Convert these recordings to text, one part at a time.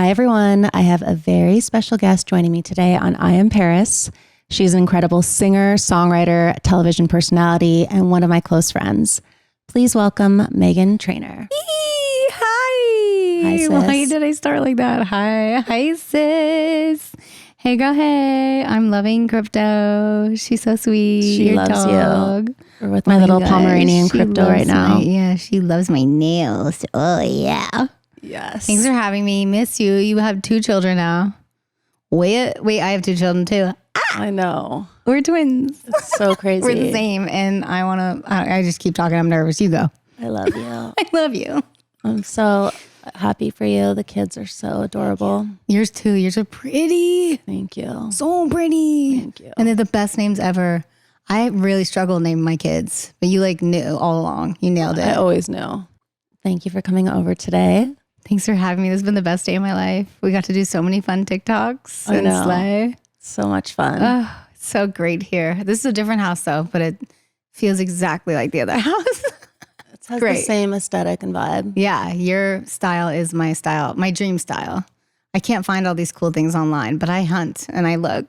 Hi, everyone. I have a very special guest joining me today on I Am Paris. She's an incredible singer, songwriter, television personality, and one of my close friends. Please welcome Megan Trainor. Hi. Hi, sis. Why did I start like that? Hi, sis. Hey, girl, hey. I'm loving Crypto. She's so sweet. She Your loves dog. you. We're with my little gosh, Pomeranian Crypto right now. She loves my nails. Oh, yeah. Yes. Thanks for having me. Miss you. You have 2 children now. Wait, I have 2 children too. I know. We're twins. It's so crazy. We're the same. And I just keep talking. I'm nervous. You go. I love you. I love you. I'm so happy for you. The kids are so adorable. Yours too. Yours are pretty. Thank you. So pretty. Thank you. And they're the best names ever. I really struggle naming my kids, but you knew all along. You nailed it. I always knew. Thank you for coming over today. Thanks for having me. This has been the best day of my life. We got to do so many fun TikToks and slay. So much fun. Oh, it's so great here. This is a different house though, but it feels exactly like the other house. It has the same aesthetic and vibe. Yeah, your style is my style, my dream style. I can't find all these cool things online, but I hunt and I look.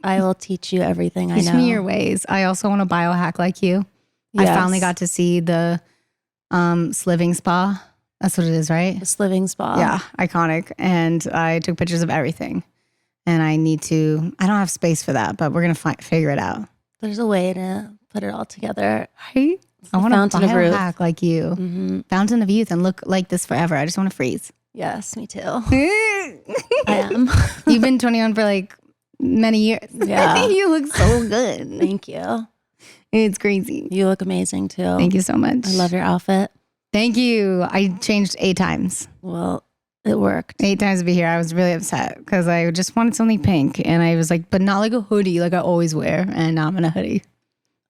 I will teach you everything I know. Teach me your ways. I also want to biohack like you. Yes. I finally got to see the sliving spa. That's what it is, right? The sliving spa. Yeah, iconic. And I took pictures of everything. And I don't have space for that, but we're going to figure it out. There's a way to put it all together. Right? I want to biohack like you. Mm-hmm. Fountain of youth and look like this forever. I just want to freeze. Yes, me too. I am. You've been 21 for like many years. Yeah. You look so good. Thank you. It's crazy. You look amazing too. Thank you so much. I love your outfit. Thank you. I changed 8 times. Well, it worked. 8 times to be here. I was really upset because I just wanted something pink. And I was like, but not like a hoodie like I always wear. And now I'm in a hoodie.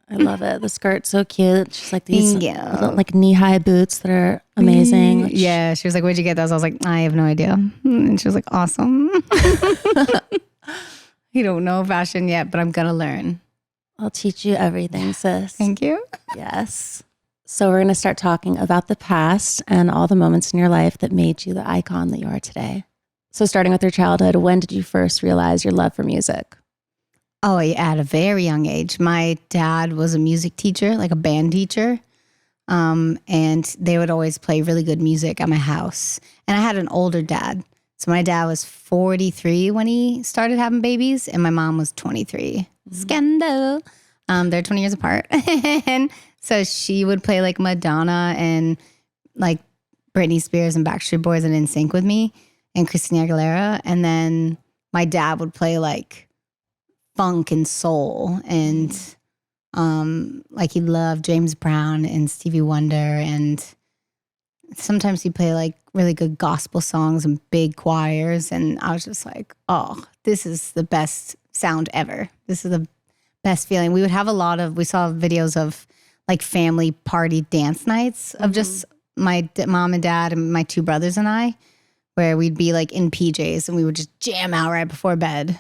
I love it. The skirt's so cute. She's like these little, like knee-high boots that are amazing. Yeah. She was like, where'd you get those? I was like, I have no idea. And she was like, awesome. You don't know fashion yet, but I'm going to learn. I'll teach you everything, sis. Thank you. Yes. So we're going to start talking about the past and all the moments in your life that made you the icon that you are today. So starting with your childhood, when did you first realize your love for music? Oh, at a very young age. My dad was a music teacher, like a band teacher. And they would always play really good music at my house. And I had an older dad. So my dad was 43 when he started having babies and my mom was 23. Mm-hmm. Scandal. They're 20 years apart. And so she would play like Madonna and like Britney Spears and Backstreet Boys and NSYNC with me and Christina Aguilera. And then my dad would play like funk and soul and like he loved James Brown and Stevie Wonder. And sometimes he'd play like really good gospel songs and big choirs. And I was just like, oh, this is the best sound ever. This is the best feeling. We saw videos of like family party dance nights of just my mom and dad and my 2 brothers and I, where we'd be like in PJs and we would just jam out right before bed.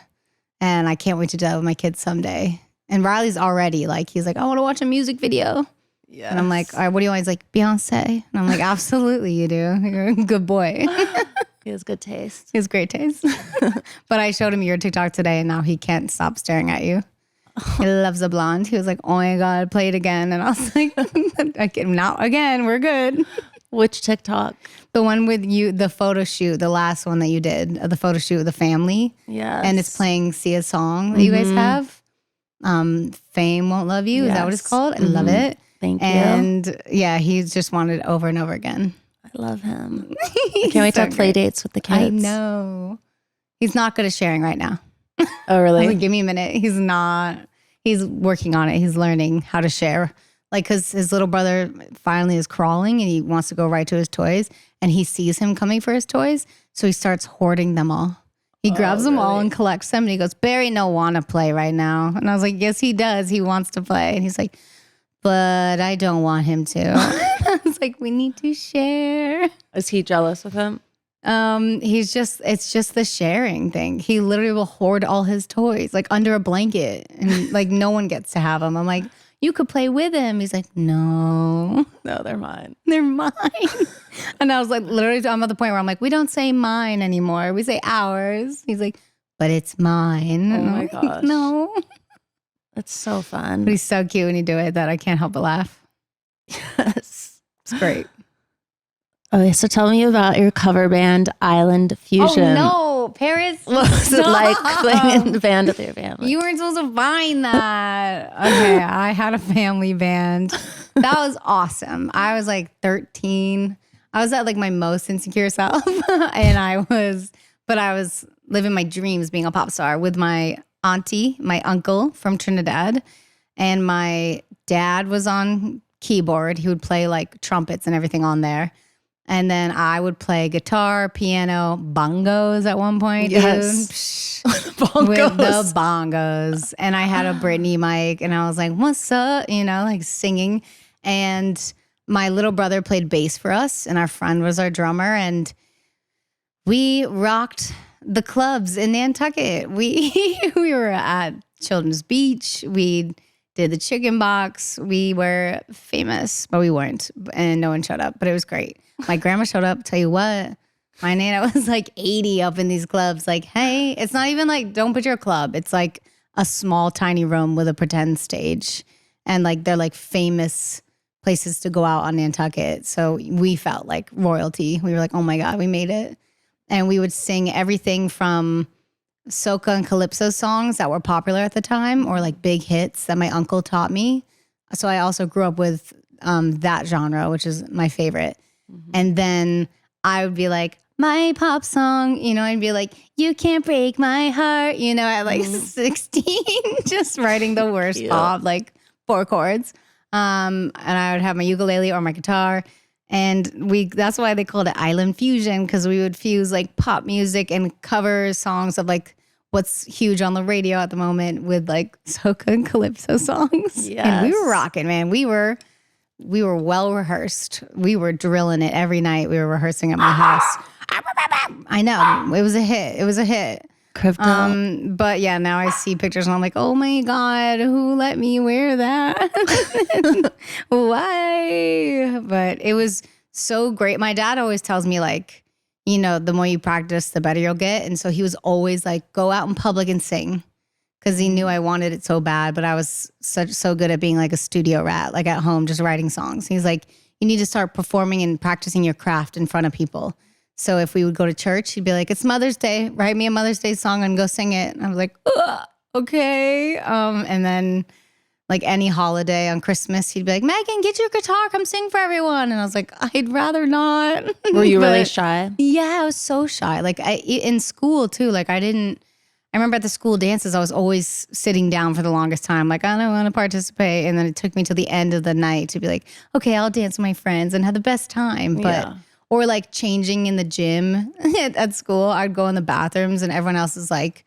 And I can't wait to do that with my kids someday. And Riley's already like, he's like, I want to watch a music video. Yeah. And I'm like, all right, what do you want? He's like, Beyonce. And I'm like, absolutely you do. You're a good boy. He has good taste. He has great taste. But I showed him your TikTok today and now he can't stop staring at you. He loves a blonde. He was like, oh my God, play it again. And I was like, not again, we're good. Which TikTok? The one with you, the photo shoot, the last one that you did, the photo shoot with the family. Yes. And it's playing Sia's song that you guys have. Fame Won't Love You. Yes. Is that what it's called? I love it. Thank you. And yeah, he's just wanted it over and over again. I love him. I can't wait to have play dates with the kids. I know. He's not good at sharing right now. Oh, really? Like, give me a minute. He's not. He's working on it. He's learning how to share. Like, because his little brother finally is crawling and he wants to go right to his toys. And he sees him coming for his toys. So he starts hoarding them all. He grabs them all and collects them. And he goes, Barry no want to play right now. And I was like, yes, he does. He wants to play. And he's like, but I don't want him to. I was like, we need to share. Is he jealous of him? It's just the sharing thing. He literally will hoard all his toys like under a blanket and like no one gets to have them. I'm like, you could play with him. He's like, no, they're mine. they're mine. And I was like, literally, I'm at the point where I'm like, we don't say mine anymore. We say ours. He's like, but it's mine. Oh my gosh. No. That's so fun. But he's so cute when you do it that I can't help but laugh. Yes. It's great. Okay, so tell me about your cover band, Island Fusion. Oh no, Paris. What was it like playing in the band with your family? You weren't supposed to find that. Okay, I had a family band. That was awesome. I was like 13. I was at like my most insecure self. And I was living my dreams being a pop star with my auntie, my uncle from Trinidad. And my dad was on keyboard. He would play like trumpets and everything on there. And then I would play guitar, piano, bongos at one point. Yes. Bongos. With the bongos. And I had a Britney mic and I was like, what's up? You know, like singing. And my little brother played bass for us and our friend was our drummer. And we rocked the clubs in Nantucket. We were at Children's Beach. We did the Chicken Box. We were famous, but we weren't. And no one showed up, but it was great. My grandma showed up. Tell you what, my Nana was like 80 up in these clubs. Like, hey, it's not even like, don't put your club. It's like a small, tiny room with a pretend stage. And like, they're like famous places to go out on Nantucket. So we felt like royalty. We were like, oh my God, we made it. And we would sing everything from soca and calypso songs that were popular at the time or like big hits that my uncle taught me. So I also grew up with that genre, which is my favorite. Mm-hmm. And then I would be like, my pop song, you know, I'd be like, you can't break my heart, you know, at like 16, just writing the worst pop, like 4 chords. And I would have my ukulele or my guitar. And that's why they called it Island Fusion, because we would fuse like pop music and cover songs of like what's huge on the radio at the moment with like soca and calypso songs. Yes. And we were rocking, man. We were well rehearsed. We were drilling it every night. We were rehearsing at my house. I know. It was a hit. Crypto. But yeah, now I see pictures and I'm like, oh my God, who let me wear that? Why? But it was so great. My dad always tells me like, you know, the more you practice, the better you'll get. And so he was always like, go out in public and sing. Because he knew I wanted it so bad, but I was so good at being like a studio rat, like at home, just writing songs. He's like, you need to start performing and practicing your craft in front of people. So if we would go to church, he'd be like, it's Mother's Day. Write me a Mother's Day song and go sing it. And I was like, okay. And then like any holiday on Christmas, he'd be like, Megan, get your guitar. Come sing for everyone. And I was like, I'd rather not. Were you really shy? Yeah, I was so shy. Like in school too, like I remember at the school dances, I was always sitting down for the longest time. Like, I don't want to participate. And then it took me to the end of the night to be like, okay, I'll dance with my friends and have the best time. But or like changing in the gym at school, I'd go in the bathrooms and everyone else is like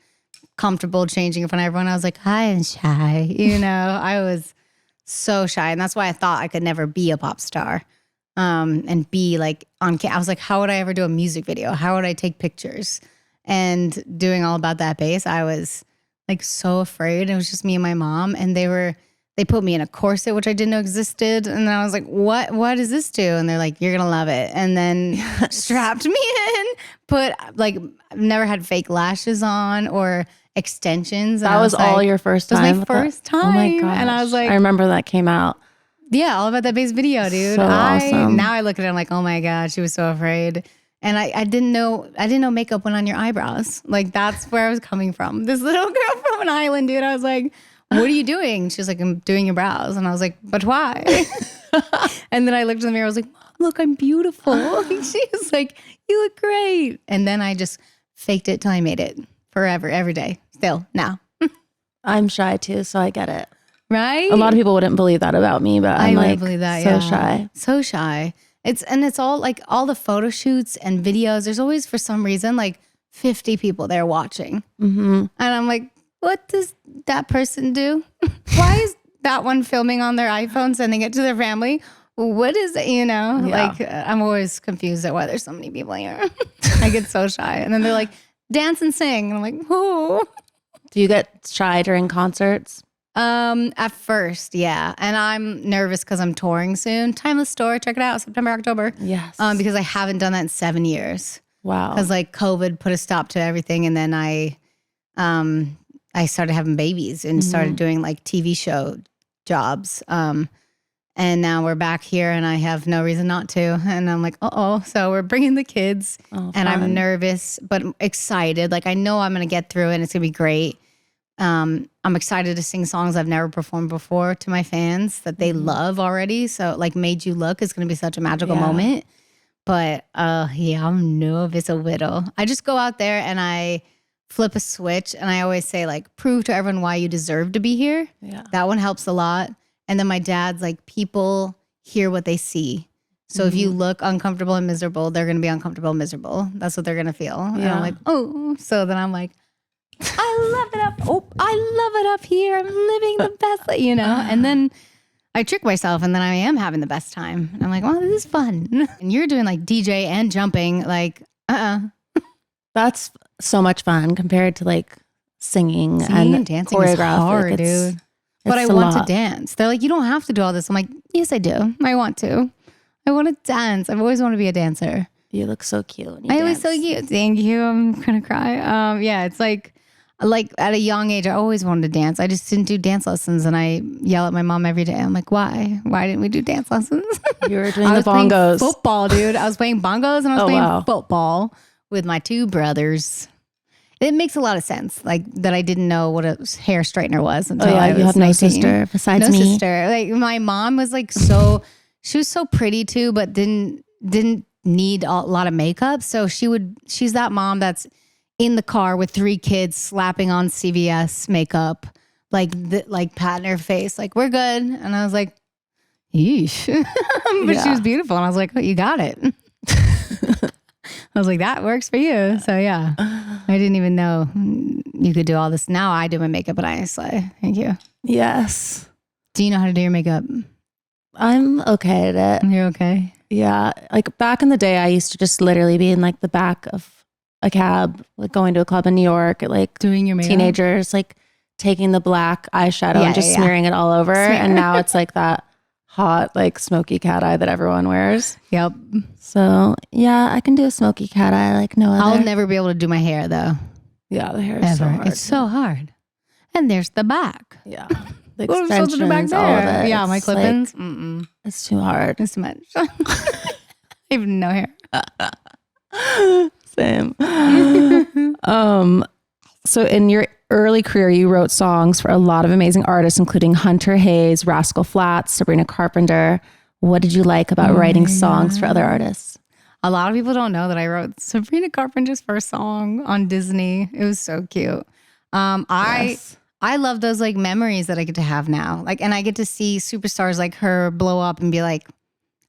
comfortable changing in front of everyone. I was like, hi, I'm shy. You know, I was so shy. And that's why I thought I could never be a pop star and be like on I was like, how would I ever do a music video? How would I take pictures? And doing All About That Bass, I was like so afraid. It was just me and my mom. And they put me in a corset, which I didn't know existed. And then I was like, what does this do? And they're like, you're going to love it. And then strapped me in, I've never had fake lashes on or extensions. That was all your first time? That was my first time. Oh my gosh. And I was like, I remember that came out. Yeah, All About That Bass video, dude. So awesome. Now I look at it, I'm like, oh my God, she was so afraid. And I didn't know makeup went on your eyebrows. Like that's where I was coming from. This little girl from an island, dude. I was like, what are you doing? She was like, I'm doing your brows. And I was like, but why? And then I looked in the mirror. I was like, Mom, look, I'm beautiful. She was like, you look great. And then I just faked it till I made it forever, every day. Still now. I'm shy too, so I get it. Right? A lot of people wouldn't believe that about me, but I'm like believe that, so shy. So shy. It's all like all the photo shoots and videos. There's always, for some reason, like 50 people there watching. Mm-hmm. And I'm like, what does that person do? Why is that one filming on their iPhone, sending it to their family? What is it? You know, like I'm always confused at why there's so many people here. I get so shy. And then they're like, dance and sing. And I'm like, who? Do you get shy during concerts? At first, yeah. And I'm nervous because I'm touring soon. Timeless Store, check it out, September, October. Yes. Because I haven't done that in 7 years. Wow. Because like COVID put a stop to everything, and then I started having babies and started doing like TV show jobs. And now we're back here, and I have no reason not to. And I'm like, so we're bringing the kids, and I'm nervous but excited. Like I know I'm gonna get through it, and it's gonna be great. I'm excited to sing songs I've never performed before to my fans that they love already. So like Made You Look is going to be such a magical moment. But I'm nervous a little. I just go out there and I flip a switch, and I always say like, prove to everyone why you deserve to be here. Yeah. That one helps a lot. And then my dad's like, people hear what they see. So if you look uncomfortable and miserable, they're going to be uncomfortable and miserable. That's what they're going to feel. Yeah. And I'm like, so then I'm like, I love it up. I love it up here. I'm living the best, And then I trick myself, and then I am having the best time. And I'm like, well, this is fun. And you're doing like DJ and jumping, like, That's so much fun compared to like singing and dancing choreography. is hard, dude. But I want to dance. They're like, you don't have to do all this. I'm like, yes, I do. I want to. I want to dance. I've always wanted to be a dancer. You look so cute. I look so cute. Thank you. I'm gonna cry. It's like at a young age, I always wanted to dance. I just didn't do dance lessons, and I yell at my mom every day. I'm like, why? Why didn't we do dance lessons? You were doing the bongos. Football, dude. I was playing bongos, and I was playing football with my two brothers. It makes a lot of sense, like that I didn't know what a hair straightener was until I was you have 19. No sister besides me. No sister. Like my mom was like she was so pretty too, but didn't need a lot of makeup. So she's that mom that's in the car with 3 kids slapping on CVS makeup, like patting her face, like we're good. And I was like, yeesh. But she was beautiful. And I was like, oh, you got it. I was like, that works for you. So yeah, I didn't even know you could do all this. Now I do my makeup, but I slay. Thank you. Yes. Do you know how to do your makeup? I'm okay at it. You're okay? Yeah. Like back in the day, I used to just literally be in like the back of a cab, like going to a club in New York, like doing your makeup. Teenagers, like taking the black eyeshadow and just smearing it all over. And now it's like that hot, like smoky cat eye that everyone wears. Yep. So yeah, I can do a smoky cat eye like no other. I'll never be able to do my hair though. Yeah, the hair is so hard. It's so hard. And there's the back. Yeah. The extensions, all of it. Yeah, my clip-ins. Like, it's too hard. It's too much. I have no hair. Same. So in your early career, you wrote songs for a lot of amazing artists, including Hunter Hayes, Rascal Flatts, Sabrina Carpenter. What did you like about writing songs for other artists? A lot of people don't know that I wrote Sabrina Carpenter's first song on Disney. It was so cute. I love those like memories that I get to have now. Like, and I get to see superstars like her blow up and be like,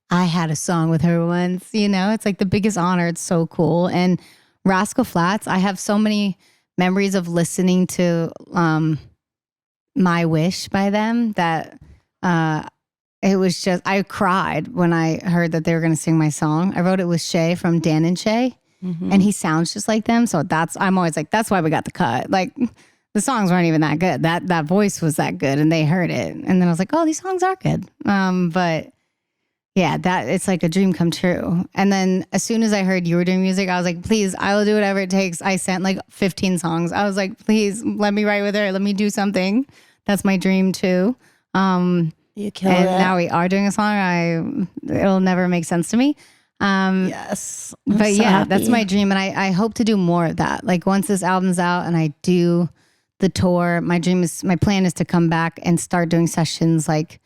I had a song with her once, it's like the biggest honor. It's so cool. And Rascal Flatts, I have so many memories of listening to My Wish by them that it was just, I cried when I heard that they were going to sing my song. I wrote it with Shay from Dan and Shay, and he sounds just like them. So I'm always like, that's why we got the cut. Like, the songs weren't even that good. That voice was that good, and they heard it. And then I was like, oh, these songs are good. But yeah, it's like a dream come true. And then as soon as I heard you were doing music, I was like, please, I will do whatever it takes. I sent like 15 songs. I was like, please let me write with her. Let me do something. That's my dream too. You killed it. And now we are doing a song. It'll never make sense to me. Yes. But so happy. That's my dream. And I hope to do more of that. Like once this album's out and I do the tour, my plan is to come back and start doing sessions. Like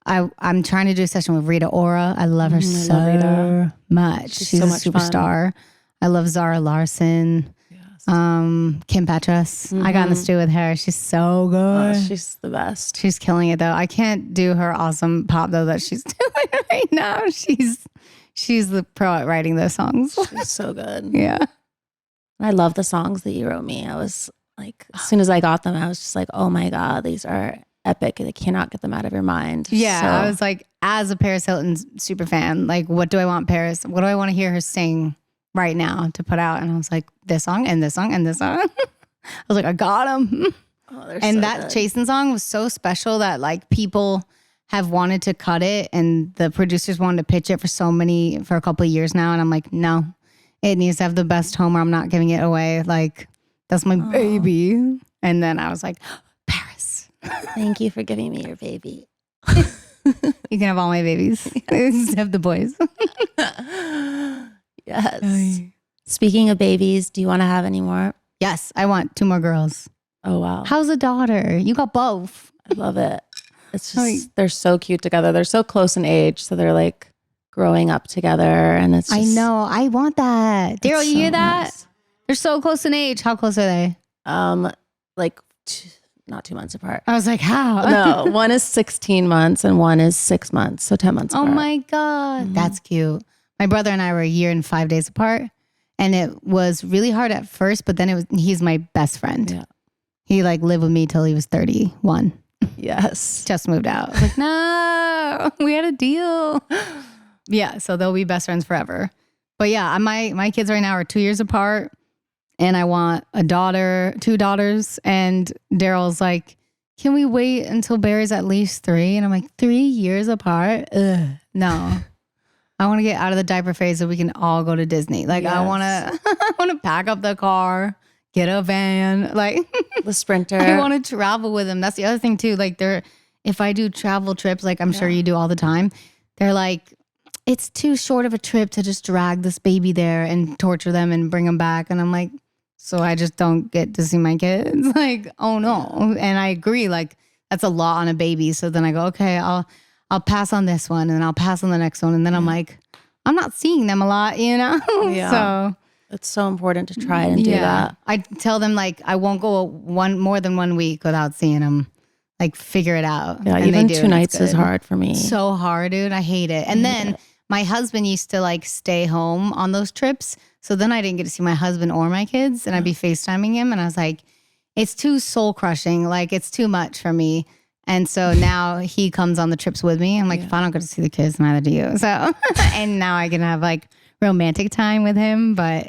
I'm trying to do a session with Rita Ora. I love her so much. She's so much a superstar. Fun. I love Zara Larson. Yes. Kim Petras. I got in the studio with her. She's so good. Oh, she's the best. She's killing it though. I can't do her awesome pop though that she's doing right now. She's the pro at writing those songs. She's so good. Yeah. I love the songs that you wrote me. I was like, as soon as I got them, I was just like, oh my God, these are epic. I cannot get them out of your mind. Yeah. So, I was like, as a Paris Hilton super fan, like, what do I want Paris? What do I want to hear her sing right now to put out? And I was like, this song and this song and this song. I was like, I got them. And so that good. Chasin song was so special that like people have wanted to cut it and the producers wanted to pitch it for a couple of years now. And I'm like, no, it needs to have the best home or I'm not giving it away. Like, that's my baby. And then I was like, Paris. Thank you for giving me your baby. You can have all my babies. Just have the boys. Yes. Speaking of babies, do you want to have any more? Yes, I want 2 more girls. Oh, wow. How's a daughter? You got both. I love it. It's just, they're so cute together. They're so close in age. So they're like growing up together. And it's just, I know. I want that. Daryl, you so hear that? nice. They're so close in age. How close are they? Like not 2 months apart. I was like, how? No, one is 16 months and one is 6 months. So 10 months Oh apart. my God. That's cute. My brother and I were a year and 5 days apart. And it was really hard at first, but then he's my best friend. Yeah. He like lived with me till he was 31. Yes. Just moved out. I was like, no, we had a deal. Yeah. So they'll be best friends forever. But yeah, my kids right now are 2 years apart. And I want a daughter, 2 daughters. And Daryl's like, can we wait until Barry's at least 3? And I'm like, 3 years apart? Ugh, no. I want to get out of the diaper phase so we can all go to Disney. Like I want to pack up the car, get a van, like The Sprinter. I want to travel with him. That's the other thing too. Like if I do travel trips, like I'm sure you do all the time, they're like, it's too short of a trip to just drag this baby there and torture them and bring them back. And I'm like, so I just don't get to see my kids. Like, oh no. And I agree. Like that's a lot on a baby. So then I go, okay, I'll pass on this one and then I'll pass on the next one. And then I'm like, I'm not seeing them a lot, you know? Yeah. So it's so important to try and do that. I tell them like, I won't go more than 1 week without seeing them. Like figure it out. Yeah, and even they do, 2 nights is hard for me. So hard, dude. I hate it. And then my husband used to like stay home on those trips. So then I didn't get to see my husband or my kids and I'd be FaceTiming him. And I was like, it's too soul crushing. Like it's too much for me. And so now he comes on the trips with me. I'm like, if I don't get to see the kids, neither do you. So, and now I can have like romantic time with him, but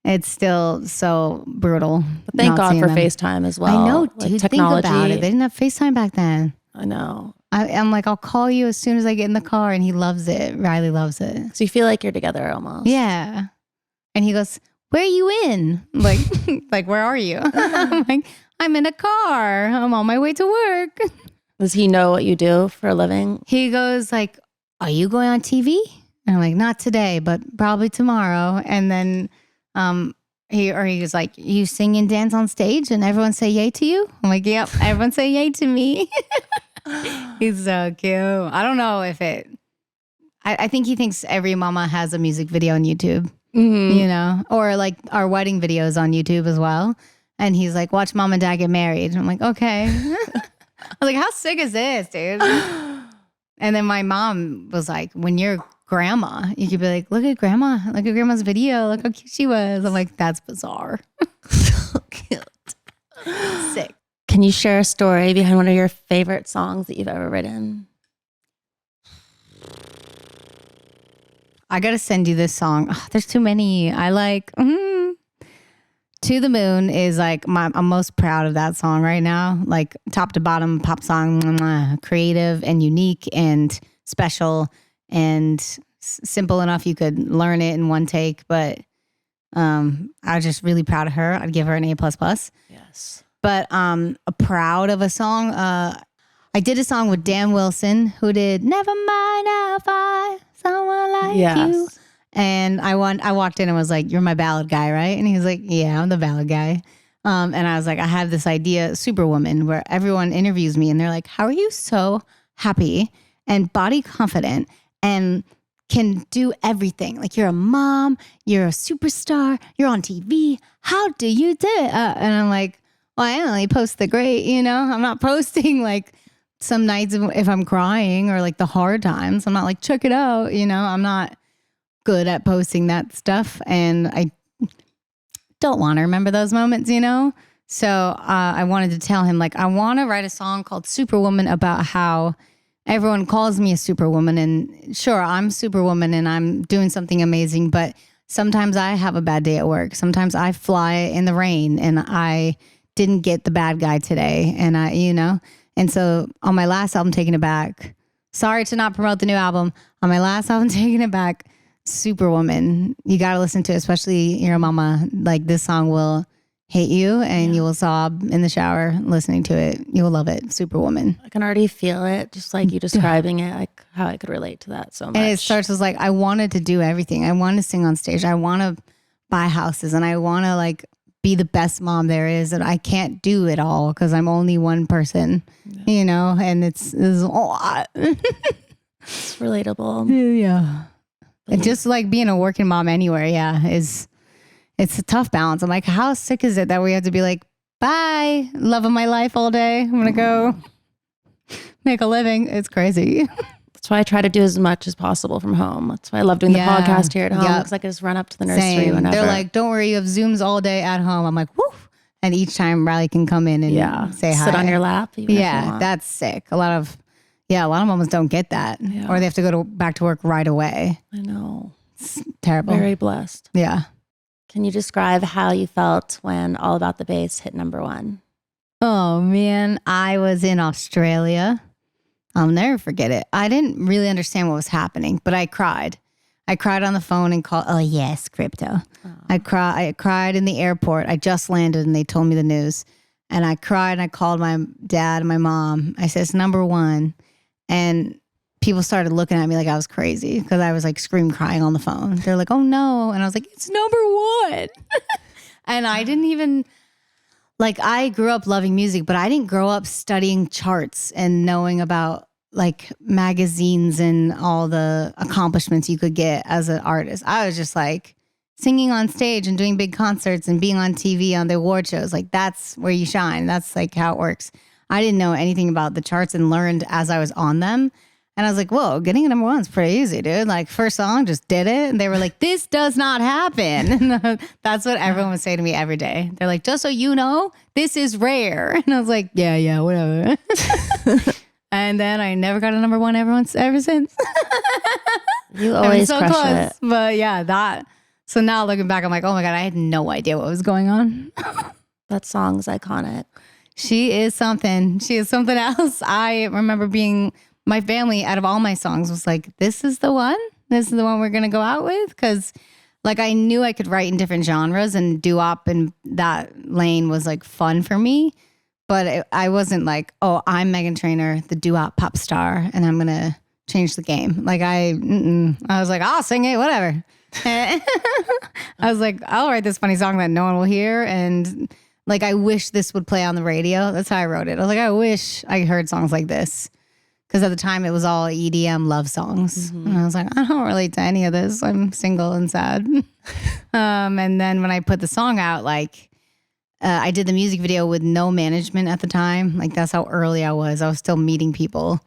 it's still so brutal. But thank God for FaceTime as well. I know, like dude. Technology. Think about it. They didn't have FaceTime back then. I know. I'm like, I'll call you as soon as I get in the car. And he loves it. Riley loves it. So you feel like you're together almost. Yeah. And he goes, where are you in? Like, like, where are you? I'm like, I'm in a car. I'm on my way to work. Does he know what you do for a living? He goes like, are you going on TV? And I'm like, not today, but probably tomorrow. And then he was like, you sing and dance on stage and everyone say yay to you? I'm like, yep, everyone say yay to me. He's so cute. I don't know if I think he thinks every mama has a music video on YouTube, you know, or like our wedding videos on YouTube as well. And he's like, watch mom and dad get married. And I'm like, okay. I was like, how sick is this, dude? And then my mom was like, when you're grandma, you could be like, look at grandma's video. Look how cute she was. I'm like, that's bizarre. So cute. Sick. Can you share a story behind one of your favorite songs that you've ever written? I got to send you this song. Oh, there's too many. I like To the Moon is like I'm most proud of that song right now. Like top to bottom pop song, creative and unique and special and simple enough you could learn it in one take. But I was just really proud of her. I'd give her an A++. Yes. But proud of a song. I did a song with Dan Wilson who did Never Mind, I'll Find Someone Like You. And I walked in and was like, you're my ballad guy, right? And he was like, yeah, I'm the ballad guy. And I was like, I have this idea, Superwoman, where everyone interviews me and they're like, how are you so happy and body confident and can do everything? Like you're a mom, you're a superstar, you're on TV. How do you do it? And I'm like, well, I only post the great, you know? I'm not posting like some nights if I'm crying or like the hard times. I'm not like, check it out, you know? I'm not good at posting that stuff, and I don't want to remember those moments, you know? So I wanted to tell him, like, I want to write a song called Superwoman about how everyone calls me a superwoman, and sure, I'm Superwoman and I'm doing something amazing, but sometimes I have a bad day at work. Sometimes I fly in the rain and I didn't get the bad guy today. And and so on my last album, Taking It Back, sorry to not promote the new album. On my last album, Taking It Back, Superwoman, you got to listen to it, especially your mama. Like, this song will hit you and you will sob in the shower listening to it. You will love it. Superwoman. I can already feel it, just like you describing it, like how I could relate to that so much. And it starts as like, I wanted to do everything. I want to sing on stage. I want to buy houses and I want to like be the best mom there is. And I can't do it all because I'm only one person, and it's a lot. It's relatable. Yeah. And just like being a working mom anywhere, it's a tough balance. I'm like, how sick is it that we have to be like, bye, love of my life all day. I'm going to go make a living. It's crazy. That's why I try to do as much as possible from home. That's why I love doing the podcast here at home because I can just run up to the nursery whenever. They're like, don't worry, you have Zooms all day at home. I'm like, woo. And each time Riley can come in and say hi. Sit on your lap. Yeah, that's sick. A lot of moms don't get that. Yeah. Or they have to go back to work right away. I know. It's terrible. Very blessed. Yeah. Can you describe how you felt when All About the Bass hit #1? Oh, man. I was in Australia. I'll never forget it. I didn't really understand what was happening, but I cried. I cried on the phone and called, oh, yes, crypto. I cried in the airport. I just landed and they told me the news. And I cried and I called my dad and my mom. I said, it's #1. And people started looking at me like I was crazy because I was like crying on the phone. They're like, oh no. And I was like, it's #1. And I didn't even, like, I grew up loving music, but I didn't grow up studying charts and knowing about like magazines and all the accomplishments you could get as an artist. I was just like singing on stage and doing big concerts and being on TV on the award shows. Like, that's where you shine. That's like how it works. I didn't know anything about the charts and learned as I was on them. And I was like, whoa, getting a #1 is pretty easy, dude. Like, first song, just did it. And they were like, this does not happen. And that's what everyone would say to me every day. They're like, just so you know, this is rare. And I was like, yeah, whatever. And then I never got a #1 ever since. You always so crush close. it. But yeah, that. So now looking back, I'm like, oh my God, I had no idea what was going on. That song's iconic. She is something. She is something else. I remember my family, out of all my songs, was like, this is the one? This is the one we're going to go out with? Because like, I knew I could write in different genres and doo-wop and that lane was like fun for me. But I wasn't like, oh, I'm Megan Trainor, the doo-wop pop star, and I'm going to change the game. Like, I was like, I'll sing it, whatever. I was like, I'll write this funny song that no one will hear. And like, I wish this would play on the radio. That's how I wrote it. I was like, I wish I heard songs like this. Because at the time it was all EDM love songs. Mm-hmm. And I was like, I don't relate to any of this. I'm single and sad. And then when I put the song out, like I did the music video with no management at the time. Like, that's how early I was. I was still meeting people.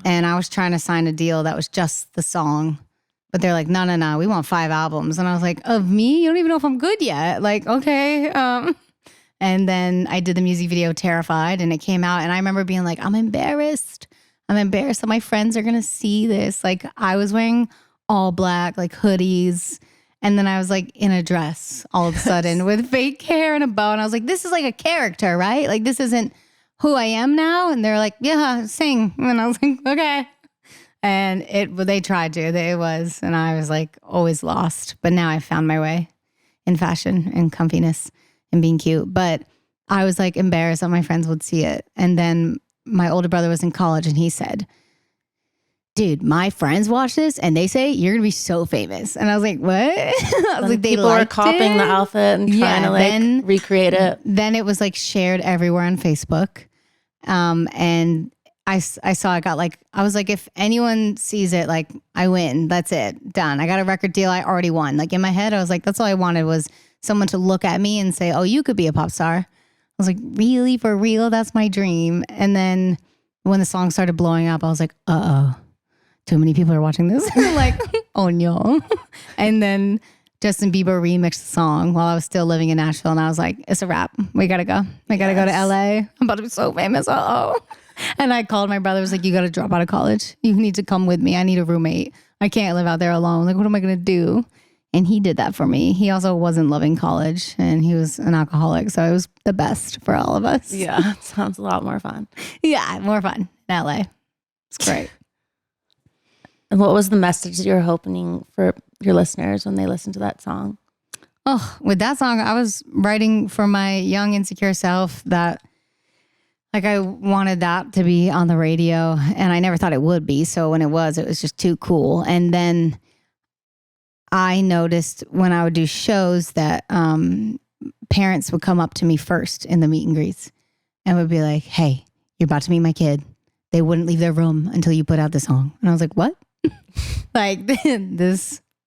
And I was trying to sign a deal that was just the song. But they're like, no, we want 5 albums. And I was like, of me? You don't even know if I'm good yet. Like, okay. And then I did the music video Terrified and it came out. And I remember being like, I'm embarrassed that my friends are going to see this. Like, I was wearing all black, like hoodies. And then I was like in a dress all of a sudden with fake hair and a bow. And I was like, this is like a character, right? Like, this isn't who I am now. And they're like, yeah, sing. And I was like, okay. And they tried to, and I was like always lost. But now I found my way in fashion and comfiness and being cute. But I was like embarrassed that my friends would see it. And then my older brother was in college and he said, dude, my friends watch this and they say you're going to be so famous. And I was like, what? I was like, people are copying the outfit and trying to like recreate it. Then it was like shared everywhere on Facebook. And I saw it got like, I was like, if anyone sees it, like I win, that's it, done. I got a record deal. I already won. Like in my head, I was like, that's all I wanted was someone to look at me and say, oh, you could be a pop star. I was like, really, for real? That's my dream. And then when the song started blowing up, I was like, uh-oh, too many people are watching this. Like, oh no. And then Justin Bieber remixed the song while I was still living in Nashville. And I was like, it's a wrap. We got to go. We got to go to LA. I'm about to be so famous. Uh-oh. And I called my brother. I was like, you got to drop out of college. You need to come with me. I need a roommate. I can't live out there alone. Like, what am I going to do? And he did that for me. He also wasn't loving college and he was an alcoholic. So it was the best for all of us. Yeah. Sounds a lot more fun. Yeah. More fun in LA. It's great. And what was the message that you were hoping for your listeners when they listened to that song? Oh, with that song, I was writing for my young, insecure self that like I wanted that to be on the radio and I never thought it would be. So when it was just too cool. And then I noticed when I would do shows that parents would come up to me first in the meet and greets and would be like, hey, you're about to meet my kid. They wouldn't leave their room until you put out the song. And I was like, what? Like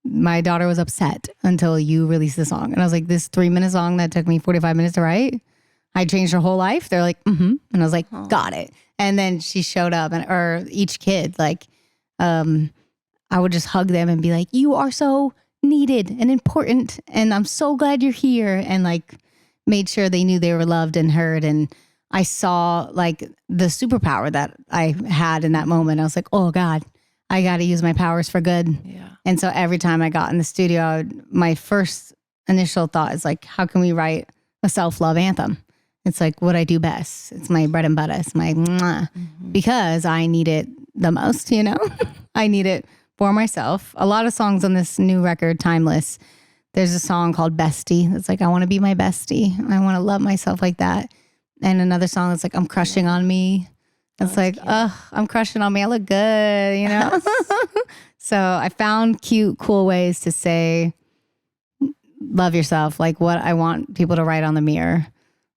my daughter was upset until you released the song. And I was like, this 3-minute song that took me 45 minutes to write, I changed her whole life. They're like, mm-hmm. And I was like, got it. And then she showed up or each kid, like, I would just hug them and be like, you are so needed and important. And I'm so glad you're here. And like made sure they knew they were loved and heard. And I saw like the superpower that I had in that moment. I was like, oh God, I got to use my powers for good. Yeah. And so every time I got in the studio, my first initial thought is like, how can we write a self-love anthem? It's like what I do best. It's my bread and butter. It's my because I need it the most, you know? I need it for myself. A lot of songs on this new record, Timeless, there's a song called Bestie. It's like, I want to be my bestie. I want to love myself like that. And another song that's like, I'm crushing on me. It's like, I'm crushing on me. I look good, you know? So I found cute, cool ways to say, love yourself. Like what I want people to write on the mirror.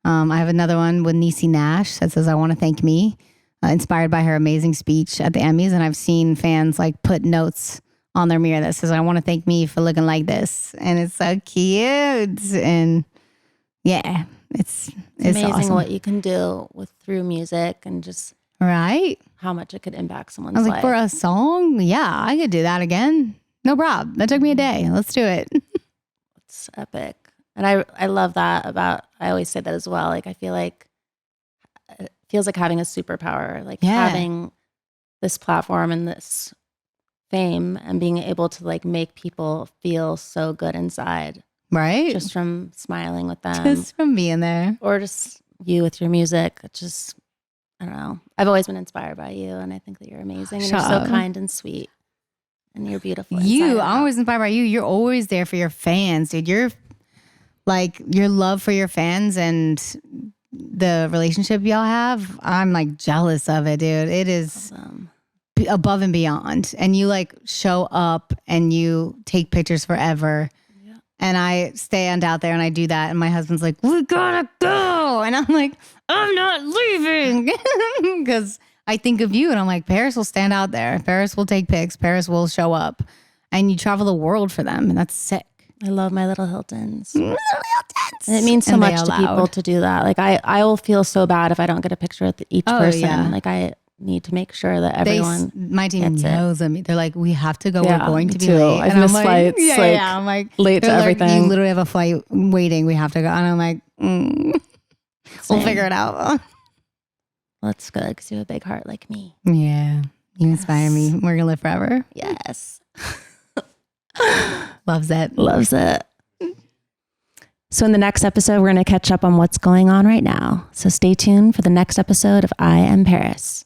I have another one with Niecy Nash that says, I want to thank me. Inspired by her amazing speech at the Emmys. And I've seen fans like put notes on their mirror that says, I want to thank me for looking like this. And it's so cute. And yeah, it's amazing awesome. What you can do through music and just right. How much it could impact someone's I was like, life. for a song? Yeah, I could do that again. No problem. That took me a day. Let's do it. It's epic. And I love that I always say that as well. Like, I feel like it feels like having a superpower, like having this platform and this fame and being able to like make people feel so good inside. Right. Just from smiling with them. Just from being there. Or just you with your music. It just, I don't know. I've always been inspired by you and I think that you're amazing and you're so kind and sweet and you're beautiful. I'm always inspired by you. You're always there for your fans, dude. You're like your love for your fans and the relationship y'all have, I'm like jealous of it, dude. It is above and beyond. And you like show up and you take pictures forever. Yeah. And I stand out there and I do that. And my husband's like, we gotta go. And I'm like, I'm not leaving. Because I think of you and I'm like, Paris will stand out there. Paris will take pics. Paris will show up. And you travel the world for them. And that's sick. I love my little Hiltons. And it means so much to people to do that. Like I will feel so bad if I don't get a picture with each person. Yeah. Like I need to make sure that everyone my team knows them. They're like, we have to go. Yeah, we're going to be late. I've missed flights. I'm like late to everything. Like, you literally have a flight waiting. We have to go. And I'm like, we'll figure it out. Well, that's good because you have a big heart like me. Yeah. You inspire me. We're going to live forever. Yes. Loves it. Loves it. So in the next episode, we're going to catch up on what's going on right now. So stay tuned for the next episode of I Am Paris.